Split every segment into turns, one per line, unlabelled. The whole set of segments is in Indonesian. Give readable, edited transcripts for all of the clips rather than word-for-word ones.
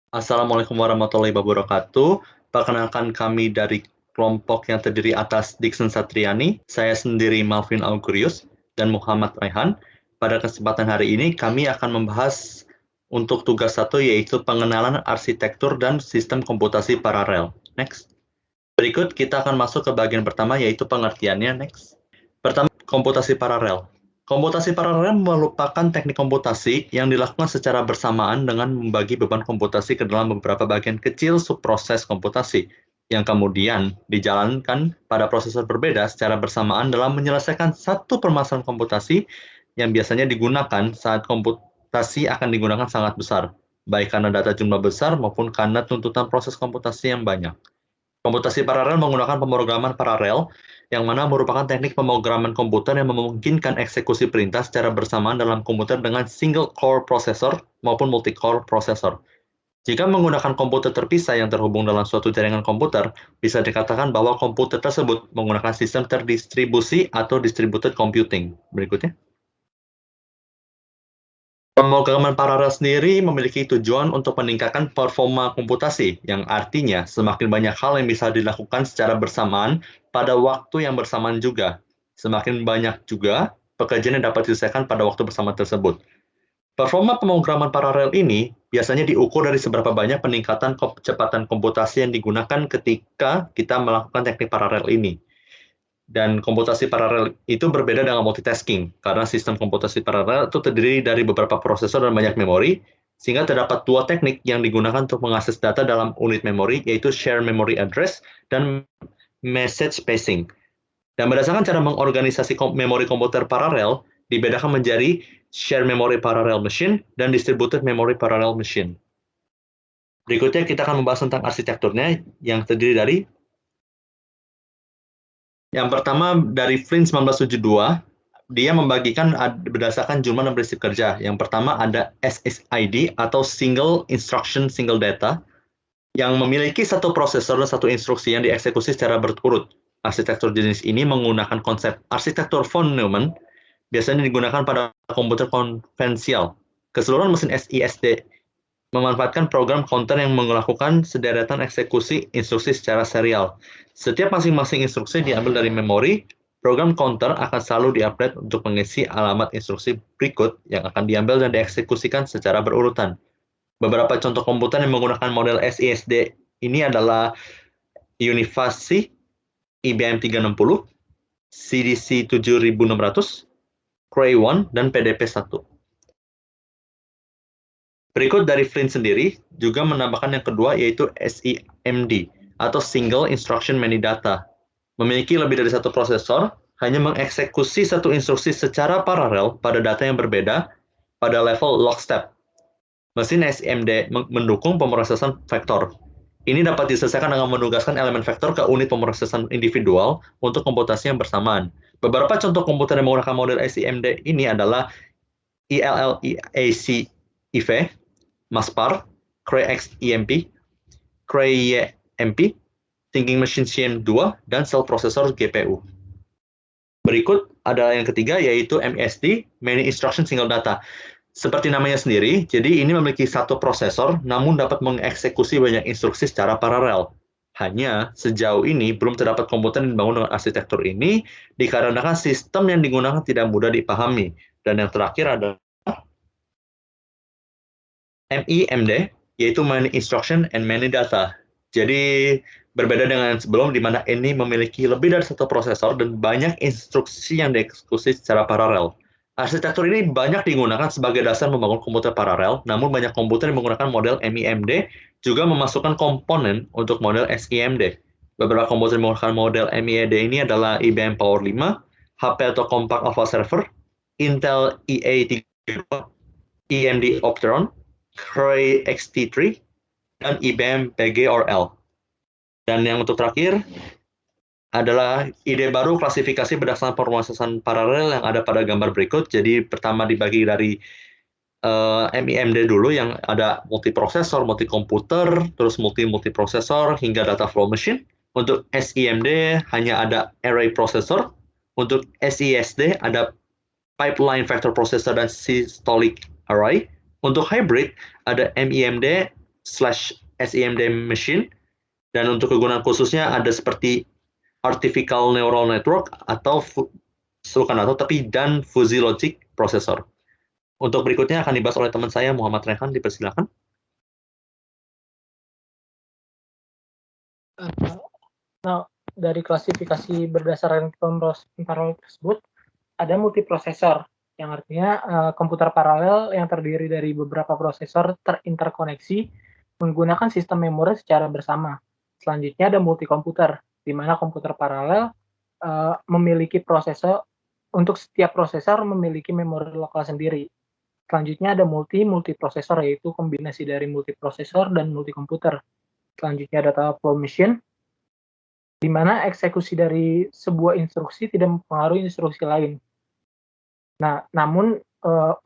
Assalamualaikum warahmatullahi wabarakatuh. Perkenalkan kami dari kelompok yang terdiri atas Dixon Satriani, saya sendiri Malvin Augurius, dan Muhammad Raihan. Pada kesempatan hari ini kami akan membahas untuk tugas satu yaitu pengenalan arsitektur dan sistem komputasi paralel. Next. Berikut kita akan masuk ke bagian pertama yaitu pengertiannya. Next. Pertama, komputasi paralel. Komputasi paralel merupakan teknik komputasi yang dilakukan secara bersamaan dengan membagi beban komputasi ke dalam beberapa bagian kecil subproses komputasi, yang kemudian dijalankan pada prosesor berbeda secara bersamaan dalam menyelesaikan satu permasalahan komputasi yang biasanya digunakan saat komputasi akan digunakan sangat besar, baik karena data jumlah besar maupun karena tuntutan proses komputasi yang banyak. Komputasi paralel menggunakan pemrograman paralel, yang mana merupakan teknik pemrograman komputer yang memungkinkan eksekusi perintah secara bersamaan dalam komputer dengan single core processor maupun multi-core processor. Jika menggunakan komputer terpisah yang terhubung dalam suatu jaringan komputer, bisa dikatakan bahwa komputer tersebut menggunakan sistem terdistribusi atau distributed computing. Berikutnya. Pemrograman paralel sendiri memiliki tujuan untuk meningkatkan performa komputasi, yang artinya semakin banyak hal yang bisa dilakukan secara bersamaan pada waktu yang bersamaan juga. Semakin banyak juga pekerjaan yang dapat diselesaikan pada waktu bersama tersebut. Performa pemrograman paralel ini biasanya diukur dari seberapa banyak peningkatan kecepatan komputasi yang digunakan ketika kita melakukan teknik paralel ini. Dan komputasi paralel itu berbeda dengan multitasking, karena sistem komputasi paralel itu terdiri dari beberapa prosesor dan banyak memori, sehingga terdapat dua teknik yang digunakan untuk mengakses data dalam unit memori, yaitu share memory address dan message spacing. Dan berdasarkan cara mengorganisasi memori komputer paralel, dibedakan menjadi share memory parallel machine dan distributed memory parallel machine. Berikutnya kita akan membahas tentang arsitekturnya, yang terdiri dari yang pertama dari Flynn 1972, dia membagikan berdasarkan jumlah dan prinsip kerja. Yang pertama ada SSID atau Single Instruction Single Data, yang memiliki satu prosesor dan satu instruksi yang dieksekusi secara berturut. Arsitektur jenis ini menggunakan konsep arsitektur von Neumann, biasanya digunakan pada komputer konvensional. Keseluruhan mesin SISD memanfaatkan program counter yang melakukan sederetan eksekusi instruksi secara serial. Setiap masing-masing instruksi diambil dari memori, program counter akan selalu diupdate untuk mengisi alamat instruksi berikut yang akan diambil dan dieksekusikan secara berurutan. Beberapa contoh komputer yang menggunakan model SISD ini adalah Univaci, IBM 360, CDC 7600, Cray One, dan PDP-1. Berikut dari Flynn sendiri juga menambahkan yang kedua yaitu SIMD atau Single Instruction Many Data. Memiliki lebih dari satu prosesor, hanya mengeksekusi satu instruksi secara paralel pada data yang berbeda pada level lockstep. Mesin SIMD mendukung pemrosesan vektor. Ini dapat diselesaikan dengan menugaskan elemen vektor ke unit pemrosesan individual untuk komputasi yang bersamaan. Beberapa contoh komputer yang menggunakan model SIMD ini adalah ILLAC IV, Maspar, Cray X EMP, Cray EMP, Thinking Machine CM2, dan Cell Processor GPU. Berikut ada yang ketiga yaitu MISD, Many Instruction Single Data. Seperti namanya sendiri, jadi ini memiliki satu prosesor namun dapat mengeksekusi banyak instruksi secara paralel. Hanya sejauh ini belum terdapat komputer yang dibangun dengan arsitektur ini dikarenakan sistem yang digunakan tidak mudah dipahami. Dan yang terakhir adalah MIMD, yaitu Many Instruction and Many Data. Jadi berbeda dengan sebelum di mana ini memiliki lebih dari satu prosesor dan banyak instruksi yang dieksekusi secara paralel. Arsitektur ini banyak digunakan sebagai dasar membangun komputer paralel, namun banyak komputer yang menggunakan model MIMD juga memasukkan komponen untuk model SIMD. Beberapa komputer yang menggunakan model MIMD ini adalah IBM Power 5, HP atau Compact Alpha Server, Intel EA32, AMD Opteron, Cray XT3, dan IBM PG-OR-L. Dan yang untuk terakhir adalah ide baru klasifikasi berdasarkan pemrosesan paralel yang ada pada gambar berikut. Jadi pertama dibagi dari MIMD dulu yang ada multiprosesor, multikomputer, terus multiprosesor hingga data flow machine. Untuk SIMD hanya ada array processor. Untuk SISD ada pipeline vector processor dan systolic array. Untuk hybrid ada MIMD /SIMD machine. Dan untuk kegunaan khususnya ada seperti artificial neural network atau dan fuzzy logic processor. Untuk berikutnya akan dibahas oleh teman saya Muhammad Rehan, dipersilakan.
Nah, dari klasifikasi berdasarkan paralel tersebut, ada multiprosesor, yang artinya komputer paralel yang terdiri dari beberapa prosesor terinterkoneksi menggunakan sistem memori secara bersama. Selanjutnya ada multikomputer, di mana komputer paralel memiliki prosesor, untuk setiap prosesor memiliki memori lokal sendiri. Selanjutnya ada multiprosesor, yaitu kombinasi dari multiprosesor dan multikomputer. Selanjutnya ada data flow machine, di mana eksekusi dari sebuah instruksi tidak mempengaruhi instruksi lain. Nah, namun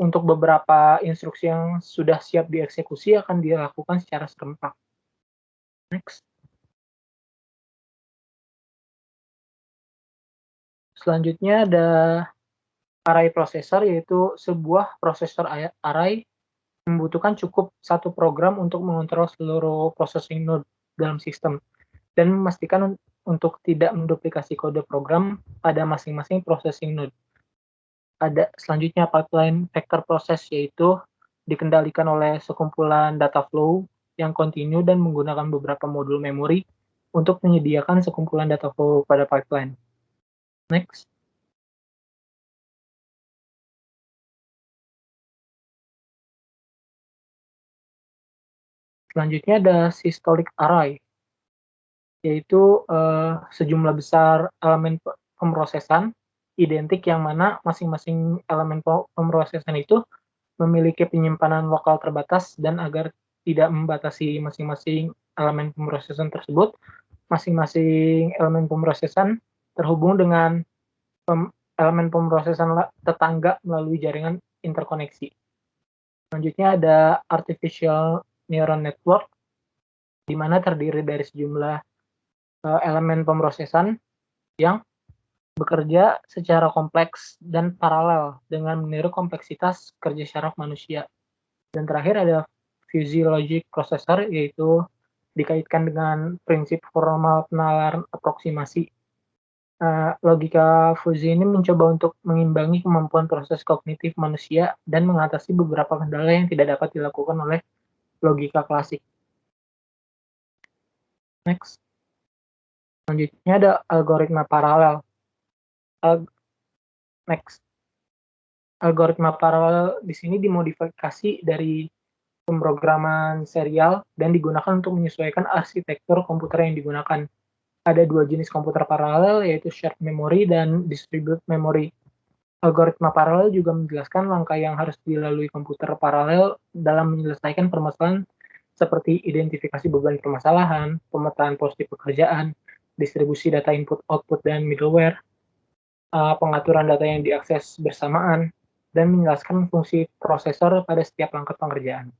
untuk beberapa instruksi yang sudah siap dieksekusi akan dilakukan secara serempak. Next. Selanjutnya ada array processor, yaitu sebuah prosesor array membutuhkan cukup satu program untuk mengontrol seluruh processing node dalam sistem dan memastikan untuk tidak menduplikasi kode program pada masing-masing processing node. Ada selanjutnya pipeline vector process, yaitu dikendalikan oleh sekumpulan data flow yang kontinu dan menggunakan beberapa modul memori untuk menyediakan sekumpulan data flow pada pipeline. Next. Selanjutnya ada systolic array, yaitu sejumlah besar elemen pemrosesan identik yang mana masing-masing elemen pemrosesan itu memiliki penyimpanan lokal terbatas, dan agar tidak membatasi masing-masing elemen pemrosesan tersebut, masing-masing elemen pemrosesan terhubung dengan elemen pemrosesan tetangga melalui jaringan interkoneksi. Selanjutnya ada artificial neural network, di mana terdiri dari sejumlah elemen pemrosesan yang bekerja secara kompleks dan paralel dengan meniru kompleksitas kerja syaraf manusia. Dan terakhir ada fuzzy logic processor, yaitu dikaitkan dengan prinsip formal penalaran aproksimasi. Logika fuzzy ini mencoba untuk mengimbangi kemampuan proses kognitif manusia dan mengatasi beberapa kendala yang tidak dapat dilakukan oleh logika klasik. Next. Selanjutnya ada algoritma paralel. Next. Algoritma paralel di sini dimodifikasi dari pemrograman serial dan digunakan untuk menyesuaikan arsitektur komputer yang digunakan. Ada dua jenis komputer paralel, yaitu shared memory dan distributed memory. Algoritma paralel juga menjelaskan langkah yang harus dilalui komputer paralel dalam menyelesaikan permasalahan seperti identifikasi beban permasalahan, pemetaan porsi pekerjaan, distribusi data input-output dan middleware, pengaturan data yang diakses bersamaan, dan menjelaskan fungsi prosesor pada setiap langkah pengerjaan.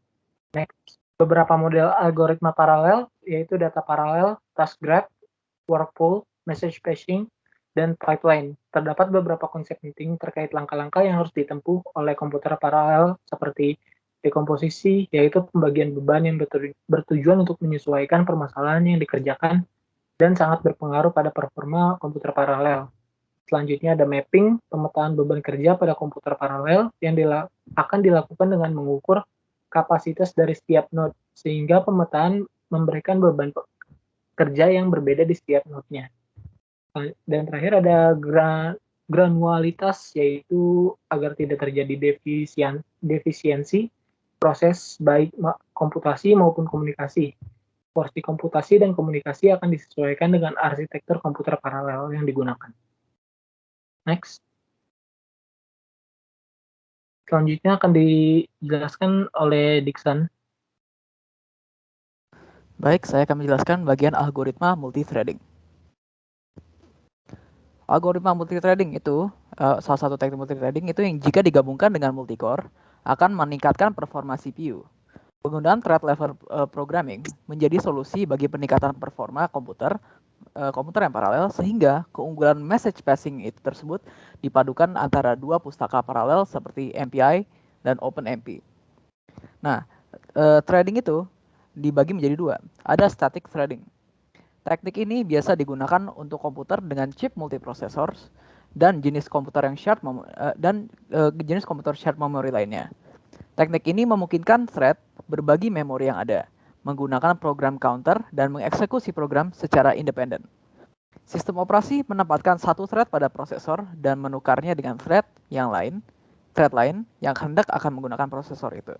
Next. Beberapa model algoritma paralel, yaitu data paralel, task graph, workflow, message patching, dan pipeline. Terdapat beberapa konsep penting terkait langkah-langkah yang harus ditempuh oleh komputer paralel, seperti dekomposisi, yaitu pembagian beban yang bertujuan untuk menyesuaikan permasalahan yang dikerjakan dan sangat berpengaruh pada performa komputer paralel. Selanjutnya ada mapping, pemetaan beban kerja pada komputer paralel yang akan dilakukan dengan mengukur kapasitas dari setiap node, sehingga pemetaan memberikan beban kerja yang berbeda di setiap node-nya. Dan terakhir ada granualitas, yaitu agar tidak terjadi defisiensi proses baik komputasi maupun komunikasi. Porsi komputasi dan komunikasi akan disesuaikan dengan arsitektur komputer paralel yang digunakan. Next. Selanjutnya akan dijelaskan oleh Dixon.
Baik, saya akan menjelaskan bagian algoritma multithreading. Algoritma multithreading itu, salah satu teknik multithreading itu yang jika digabungkan dengan multicore akan meningkatkan performa CPU. Penggunaan thread level programming menjadi solusi bagi peningkatan performa komputer yang paralel, sehingga keunggulan message passing itu tersebut dipadukan antara dua pustaka paralel seperti MPI dan OpenMP. Nah, threading itu dibagi menjadi dua. Ada static threading. Teknik ini biasa digunakan untuk komputer dengan chip multiprosesor dan jenis komputer yang jenis komputer shared memory lainnya. Teknik ini memungkinkan thread berbagi memori yang ada, menggunakan program counter dan mengeksekusi program secara independen. Sistem operasi menempatkan satu thread pada prosesor dan menukarnya dengan thread lain yang hendak akan menggunakan prosesor itu.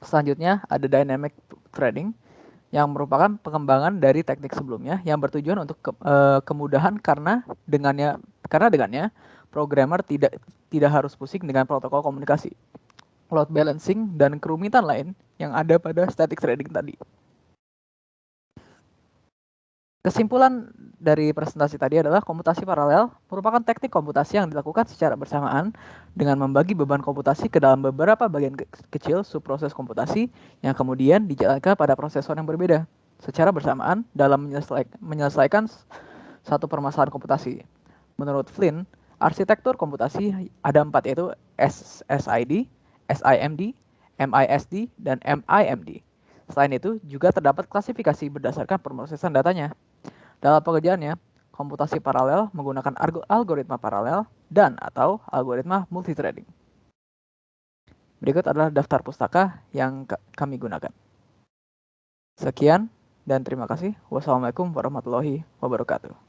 Selanjutnya ada dynamic threading yang merupakan pengembangan dari teknik sebelumnya yang bertujuan untuk kemudahan karena dengannya programmer tidak harus pusing dengan protokol komunikasi, load balancing, dan kerumitan lain yang ada pada static threading tadi. Kesimpulan dari presentasi tadi adalah komputasi paralel merupakan teknik komputasi yang dilakukan secara bersamaan dengan membagi beban komputasi ke dalam beberapa bagian kecil subproses komputasi yang kemudian dijalankan pada prosesor yang berbeda secara bersamaan dalam menyelesaikan satu permasalahan komputasi. Menurut Flynn, arsitektur komputasi ada 4, yaitu SSID, SIMD, MISD, dan MIMD. Selain itu, juga terdapat klasifikasi berdasarkan pemrosesan datanya. Dalam pekerjaannya, komputasi paralel menggunakan algoritma paralel dan atau algoritma multithreading. Berikut adalah daftar pustaka yang kami gunakan. Sekian dan terima kasih. Wassalamualaikum warahmatullahi wabarakatuh.